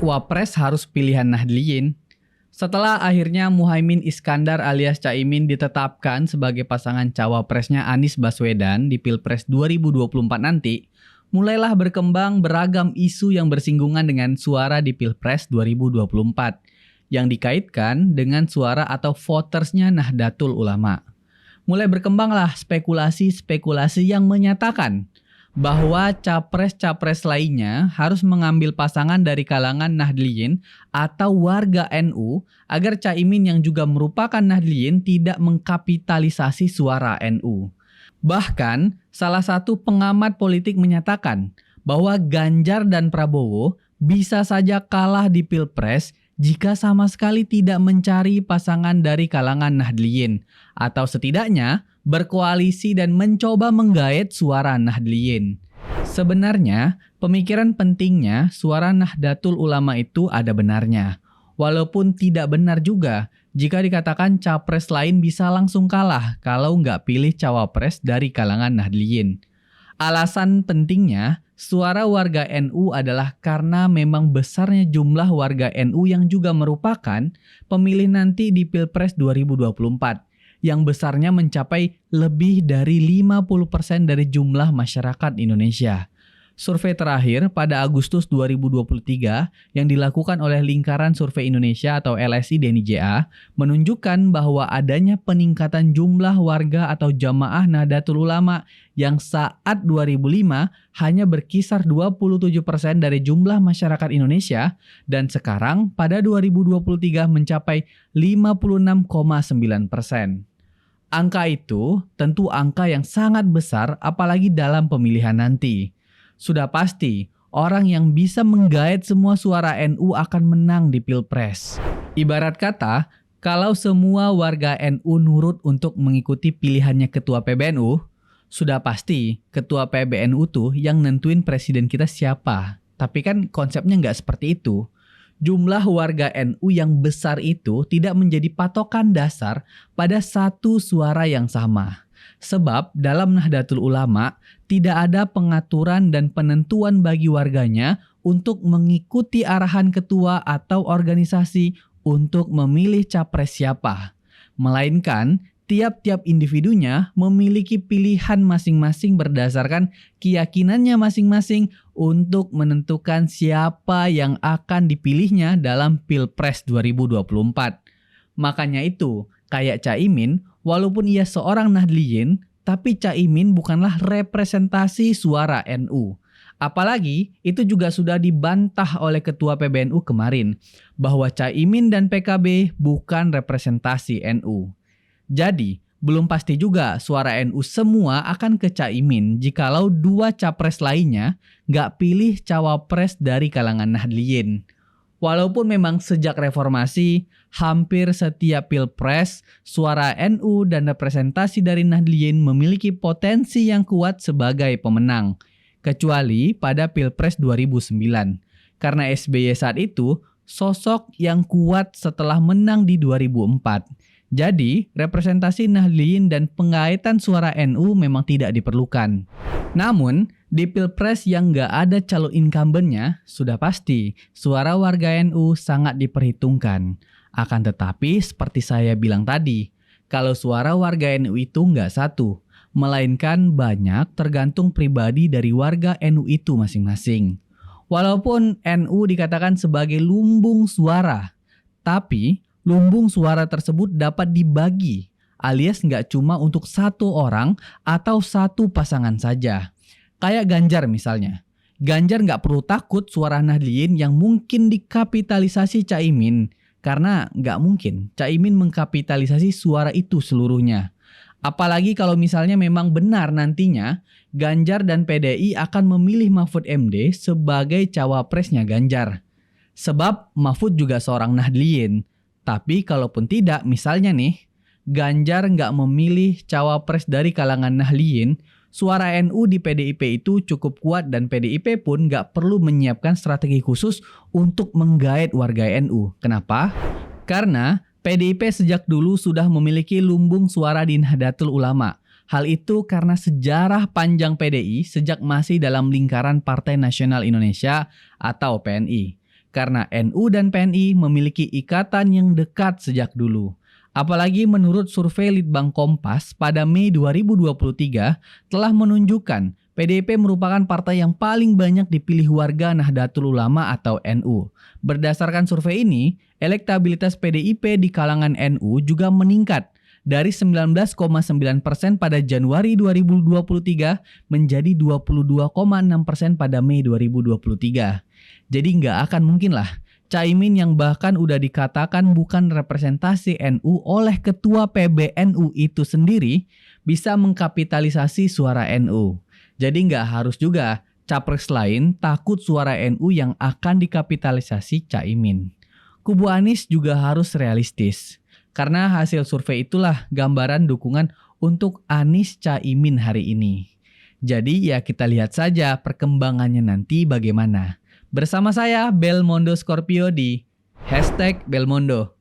#Wapres harus pilihan Nahdliyin. Setelah akhirnya Muhaimin Iskandar alias Caimin ditetapkan sebagai pasangan cawapresnya Anies Baswedan di Pilpres 2024 nanti, mulailah berkembang beragam isu yang bersinggungan dengan suara di Pilpres 2024 yang dikaitkan dengan suara atau votersnya Nahdlatul Ulama. Mulai berkembanglah spekulasi-spekulasi yang menyatakan bahwa capres-capres lainnya harus mengambil pasangan dari kalangan Nahdliyin atau warga NU agar Caimin yang juga merupakan Nahdliyin tidak mengkapitalisasi suara NU. Bahkan, salah satu pengamat politik menyatakan bahwa Ganjar dan Prabowo bisa saja kalah di Pilpres jika sama sekali tidak mencari pasangan dari kalangan Nahdliyin, atau setidaknya berkoalisi dan mencoba menggait suara Nahdliyin. Sebenarnya, pemikiran pentingnya suara Nahdlatul Ulama itu ada benarnya. Walaupun tidak benar juga jika dikatakan capres lain bisa langsung kalah kalau nggak pilih cawapres dari kalangan Nahdliyin. Alasan pentingnya, suara warga NU adalah karena memang besarnya jumlah warga NU yang juga merupakan pemilih nanti di Pilpres 2024, yang besarnya mencapai lebih dari 50% dari jumlah masyarakat Indonesia. Survei terakhir pada Agustus 2023 yang dilakukan oleh Lingkaran Survei Indonesia atau LSI DNIJA menunjukkan bahwa adanya peningkatan jumlah warga atau jamaah Nahdlatul Ulama yang saat 2005 hanya berkisar 27% dari jumlah masyarakat Indonesia dan sekarang pada 2023 mencapai 56,9%. Angka itu tentu angka yang sangat besar apalagi dalam pemilihan nanti. Sudah pasti, orang yang bisa menggait semua suara NU akan menang di Pilpres. Ibarat kata, kalau semua warga NU nurut untuk mengikuti pilihannya Ketua PBNU, sudah pasti Ketua PBNU tuh yang nentuin presiden kita siapa. Tapi kan konsepnya nggak seperti itu. Jumlah warga NU yang besar itu tidak menjadi patokan dasar pada satu suara yang sama. Sebab dalam Nahdlatul Ulama tidak ada pengaturan dan penentuan bagi warganya untuk mengikuti arahan ketua atau organisasi untuk memilih capres siapa. Melainkan tiap-tiap individunya memiliki pilihan masing-masing berdasarkan keyakinannya masing-masing untuk menentukan siapa yang akan dipilihnya dalam Pilpres 2024. Makanya itu, kayak Caimin, walaupun ia seorang Nahdliyin, tapi Caimin bukanlah representasi suara NU. Apalagi itu juga sudah dibantah oleh Ketua PBNU kemarin, bahwa Caimin dan PKB bukan representasi NU. Jadi, belum pasti juga suara NU semua akan ke Caimin jikalau dua capres lainnya nggak pilih cawapres dari kalangan Nahdliyin. Walaupun memang sejak reformasi, hampir setiap pilpres, suara NU dan representasi dari Nahdliyin memiliki potensi yang kuat sebagai pemenang. Kecuali pada Pilpres 2009. Karena SBY saat itu, sosok yang kuat setelah menang di 2004. Jadi, representasi Nahdliyin dan penggaitan suara NU memang tidak diperlukan. Namun, di Pilpres yang nggak ada calon incumbent-nya, sudah pasti suara warga NU sangat diperhitungkan. Akan tetapi, seperti saya bilang tadi, kalau suara warga NU itu nggak satu, melainkan banyak tergantung pribadi dari warga NU itu masing-masing. Walaupun NU dikatakan sebagai lumbung suara, tapi lumbung suara tersebut dapat dibagi, alias nggak cuma untuk satu orang atau satu pasangan saja. Kayak Ganjar misalnya. Ganjar nggak perlu takut suara Nahdliyin yang mungkin dikapitalisasi Caimin. Karena nggak mungkin Caimin mengkapitalisasi suara itu seluruhnya. Apalagi kalau misalnya memang benar nantinya Ganjar dan PDI akan memilih Mahfud MD sebagai cawapresnya Ganjar. Sebab Mahfud juga seorang Nahdliyin. Tapi kalaupun tidak, misalnya nih, Ganjar nggak memilih cawapres dari kalangan Nahdliyin, suara NU di PDIP itu cukup kuat dan PDIP pun nggak perlu menyiapkan strategi khusus untuk menggait warga NU. Kenapa? Karena PDIP sejak dulu sudah memiliki lumbung suara di Nahdlatul Ulama. Hal itu karena sejarah panjang PDI sejak masih dalam lingkaran Partai Nasional Indonesia atau PNI. karena NU dan PNI memiliki ikatan yang dekat sejak dulu. Apalagi menurut survei Litbang Kompas pada Mei 2023 telah menunjukkan PDIP merupakan partai yang paling banyak dipilih warga Nahdlatul Ulama atau NU. Berdasarkan survei ini, elektabilitas PDIP di kalangan NU juga meningkat dari 19,9% pada Januari 2023 menjadi 22,6% pada Mei 2023. Jadi nggak akan mungkin lah Caimin yang bahkan udah dikatakan bukan representasi NU oleh ketua PBNU itu sendiri bisa mengkapitalisasi suara NU. Jadi nggak harus juga capres lain takut suara NU yang akan dikapitalisasi Caimin. Kubu Anies juga harus realistis. Karena hasil survei itulah gambaran dukungan untuk Anies Caimin hari ini. Jadi ya kita lihat saja perkembangannya nanti bagaimana. Bersama saya Belmondo Scorpio di #Belmondo.